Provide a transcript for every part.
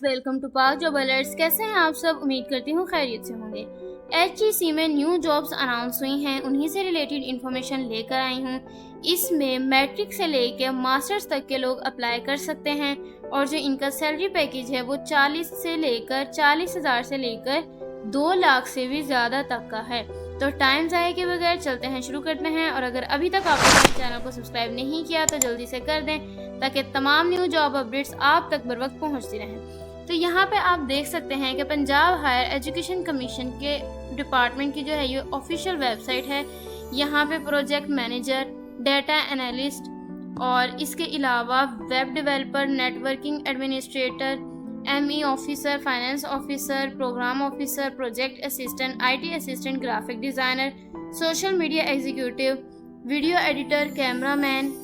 Welcome to पाक job alerts. कैसे हैं आप सब? उम्मीद करती हूँ खैरियत से होंगे। HEC में न्यू जॉब्स अनाउंस हुई हैं, उन्हीं से रिलेटेड इन्फॉर्मेशन लेकर आई हूँ। इसमें मैट्रिक से लेकर मास्टर्स तक के लोग अप्लाई कर सकते हैं और जो इनका सैलरी पैकेज है वो 40,000 से लेकर 2 लाख से भी ज़्यादा तक का है। तो टाइम ज़ाया के बगैर चलते हैं, शुरू करते हैं। और अगर अभी तक आपने मेरे चैनल को सब्सक्राइब नहीं किया तो जल्दी से कर दें ताकि तमाम न्यू जॉब अपडेट्स आप तक बर वक्त पहुँचती रहें। तो यहाँ पे आप देख सकते हैं कि पंजाब हायर एजुकेशन कमीशन के डिपार्टमेंट की जो है ये ऑफिशियल वेबसाइट है। यहाँ पे प्रोजेक्ट मैनेजर, डेटा एनालिस्ट और इसके अलावा web developer, networking administrator, ME officer, finance officer, program officer, project assistant, IT assistant, graphic designer, social media executive, video editor, cameraman,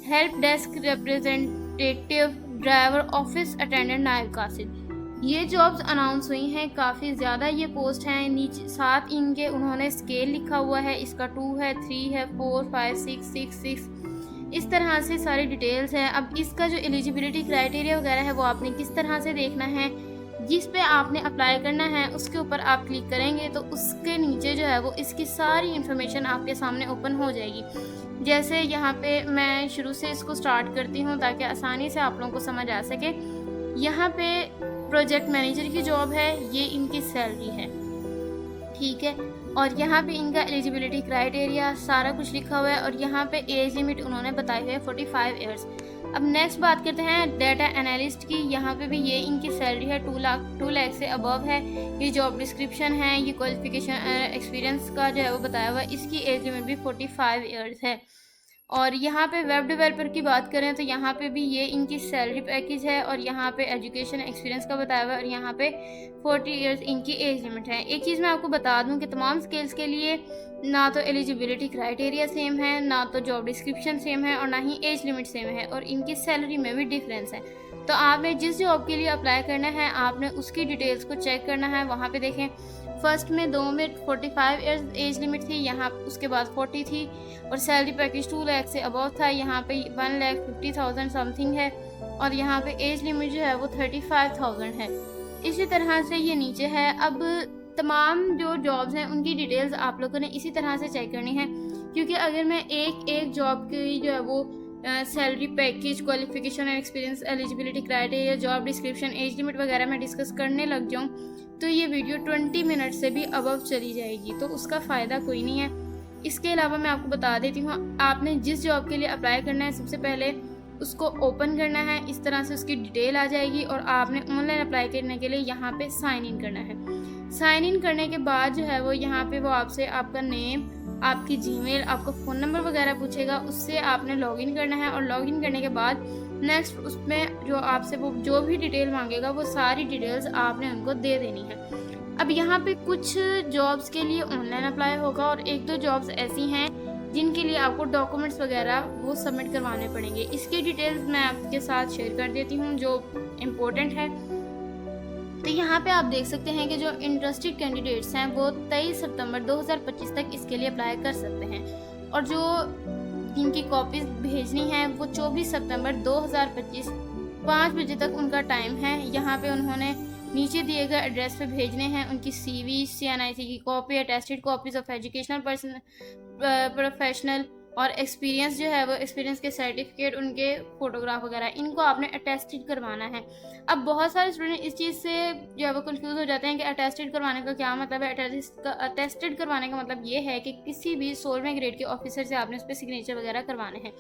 help desk representative, driver, office attendant, नायब कासिद, ये jobs announce हुई हैं। काफ़ी ज़्यादा ये पोस्ट हैं। नीचे साथ इनके उन्होंने स्केल लिखा हुआ है, इसका 2 है, 3 है, 4, 5, 6, इस तरह से सारी डिटेल्स हैं। अब इसका जो एलिजिबिलिटी क्राइटेरिया वगैरह है वो आपने किस तरह से देखना है, जिस पे आपने अप्लाई करना है उसके ऊपर आप क्लिक करेंगे तो उसके नीचे जो है वो इसकी सारी इन्फॉर्मेशन आपके सामने ओपन हो जाएगी। जैसे यहाँ पे मैं शुरू से इसको स्टार्ट करती हूँ ताकि आसानी से आप लोगों को समझ आ सके। यहाँ पे प्रोजेक्ट मैनेजर की जॉब है, ये इनकी सैलरी है, ठीक है। और यहाँ पे इनका एलिजिबिलिटी क्राइटेरिया सारा कुछ लिखा हुआ है और यहाँ पे एज लिमिट उन्होंने बताई हुई है 45 ईयर्स। अब नेक्स्ट बात करते हैं डेटा एनालिस्ट की। यहाँ पे भी ये इनकी सैलरी है 2 लाख से अबव है। ये जॉब डिस्क्रिप्शन है, ये क्वालिफिकेशन एक्सपीरियंस का जो है वो बताया हुआ है। इसकी एज लिमिट भी 45 ईयर्स है। और यहाँ पे वेब डेवलपर की बात करें तो यहाँ पे भी ये इनकी सैलरी पैकेज है और यहाँ पे एजुकेशन एक्सपीरियंस का बताया हुआ है और यहाँ पे 40 इयर्स इनकी एज लिमिट है। एक चीज़ मैं आपको बता दूं कि तमाम स्किल्स के लिए ना तो एलिजिबिलिटी क्राइटेरिया सेम है, ना तो जॉब डिस्क्रिप्शन सेम है और ना ही एज लिमिट सेम है और इनकी सैलरी में भी डिफरेंस है। तो आपने जिस जॉब के लिए अप्लाई करना है आपने उसकी डिटेल्स को चेक करना है। वहाँ पे देखें, फर्स्ट में 2 में 45 ईयर्स एज लिमिट थी, यहाँ उसके बाद 40 थी और सैलरी पैकेज 2 लाख से अबव था। यहाँ पे 1,50,000 समथिंग है और यहाँ पे एज लिमिट जो है वो 35,000 है। इसी तरह से ये नीचे है। अब तमाम जो जॉब्स हैं उनकी डिटेल्स आप लोगों ने इसी तरह से चेक करनी है, क्योंकि अगर मैं एक जॉब की जो है वो salary package, qualification and experience, eligibility criteria, job description, age limit वगैरह मैं डिस्कस करने लग जाऊँ तो ये वीडियो 20 मिनट से भी अबव चली जाएगी, तो उसका फ़ायदा कोई नहीं है। इसके अलावा मैं आपको बता देती हूँ, आपने जिस जॉब के लिए अप्लाई करना है सबसे पहले उसको ओपन करना है। इस तरह से उसकी डिटेल आ जाएगी और आपने ऑनलाइन अप्लाई करने के लिए यहाँ पे साइन इन करना है। साइन इन करने के बाद जो है वो यहाँ पे वो आपसे आपका नेम, आपकी जीमेल, आपका फ़ोन नंबर वगैरह पूछेगा, उससे आपने लॉगिन करना है और लॉगिन करने के बाद नेक्स्ट उसमें जो आपसे वो जो भी डिटेल मांगेगा वो सारी डिटेल्स आपने उनको दे देनी है। अब यहाँ पे कुछ जॉब्स के लिए ऑनलाइन अप्लाई होगा और 1-2 जॉब्स ऐसी हैं जिनके लिए आपको डॉक्यूमेंट्स वगैरह वो सबमिट करवाने पड़ेंगे। इसकी डिटेल्स मैं आपके साथ शेयर कर देती हूँ जो इम्पोर्टेंट है। तो यहाँ पे आप देख सकते हैं कि जो इंटरेस्टेड कैंडिडेट्स हैं वो 23 सितंबर 2025 तक इसके लिए अप्लाई कर सकते हैं और जो इनकी कॉपीज भेजनी है वो 24 सितंबर 2025 5 बजे तक उनका टाइम है। यहाँ पे उन्होंने नीचे दिए गए एड्रेस पे भेजने हैं उनकी CV, CNIC की copy, attested copies of educational person, professional और एक्सपीरियंस जो है वो एक्सपीरियंस के सर्टिफिकेट, उनके फ़ोटोग्राफ वगैरह, इनको आपने अटेस्टेड करवाना है। अब बहुत सारे स्टूडेंट इस चीज़ से जो है वो कंफ्यूज हो जाते हैं कि अटेस्टेड करवाने का क्या मतलब है। अटेस्टेड करवाने का मतलब ये है कि किसी भी 16वें ग्रेड के ऑफिसर से आपने उस पर सिग्नेचर वगैरह करवाने हैं।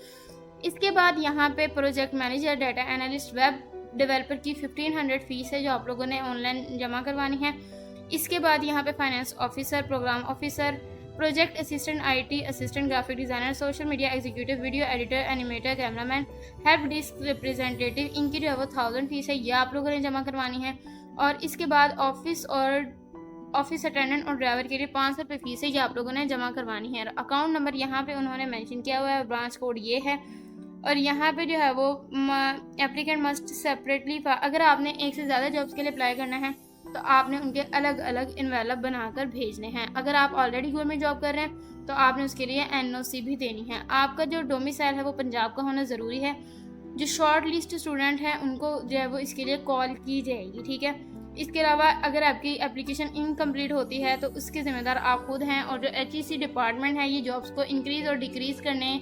इसके बाद यहाँ पे project manager, data analyst, web developer की 1500 फीस है जो आप लोगों ने ऑनलाइन जमा करवानी है। इसके बाद यहाँ पे finance officer, program officer, project assistant, IT assistant, graphic designer, social media executive, video editor, animator, cameraman, help desk representative, इनकी जो है वो 1000 फीस है, ये आप लोगों ने जमा करवानी है। और इसके बाद ऑफिस अटेंडेंट और ड्राइवर के लिए 500 रुपये फीस है, ये आप लोगों ने जमा करवानी है। अकाउंट नंबर यहाँ पे उन्होंने मेंशन किया हुआ है, ब्रांच कोड ये है और यहाँ पे जो है वो एप्लीकेंट मस्ट सेपरेटली, अगर आपने एक से ज़्यादा जॉब्स के लिए अप्लाई करना है तो आपने उनके अलग अलग इन्वेलप बनाकर भेजने हैं। अगर आप ऑलरेडी गवर्नमेंट जॉब कर रहे हैं तो आपने उसके लिए NOC भी देनी है। आपका जो डोमिसाइल है वो पंजाब का होना ज़रूरी है। जो शॉर्ट लिस्ट स्टूडेंट हैं उनको जो है वो इसके लिए कॉल की जाएगी, ठीक है। इसके अलावा अगर आपकी एप्लीकेशन इनकम्प्लीट होती है तो उसके ज़िम्मेदार आप खुद हैं, और जो HEC डिपार्टमेंट है ये जॉब्स को इंक्रीज़ और डिक्रीज़ करने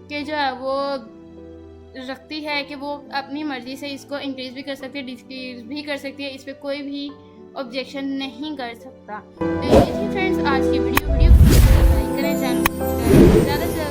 के जो है वो रखती है कि वो अपनी मर्ज़ी से इसको इंक्रीज़ भी कर सकती है, डिक्रीज़ भी कर सकती है, इस पर कोई भी ऑब्जेक्शन नहीं कर सकता। तो ये थी फ्रेंड्स आज की वीडियो को लाइक करें, चैनल को सब्सक्राइब करें, ज़्यादा से